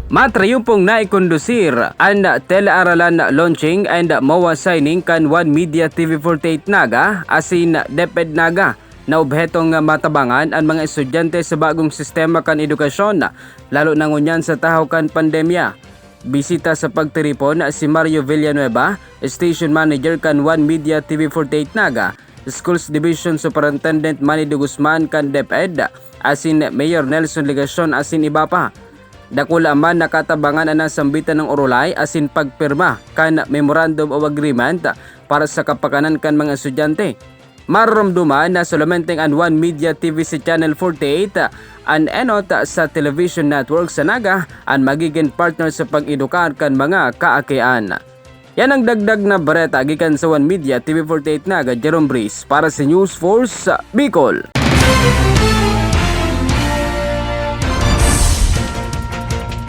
Matrayumpong naikondusir ang telearalan launching and MOA signing kan One Media TV48 Naga asin DepEd Naga na obhetong matabangan ang mga estudyante sa bagong sistema kan edukasyon lalo na ngunyan sa tahaw kan pandemya. Bisita sa pagtiripon si Mario Villanueva, Station Manager kan One Media TV48 Naga, Schools Division Superintendent Manny de Guzman kan DepEd asin Mayor Nelson Legacion asin iba pa. Dakula man nakatabangan ang sambitan ng Orolay asin pagpirma kan Memorandum of Agreement para sa kapakanan kan mga estudyante. Maramduman na solamenteng ang One Media TV sa Channel 48 ang enot sa television network sa Naga ang magiging partner sa pag-edukar kan mga kaakian. Yan ang dagdag na bareta gikan sa One Media TV48 Naga, Jerome Breeze para sa News Force Bicol.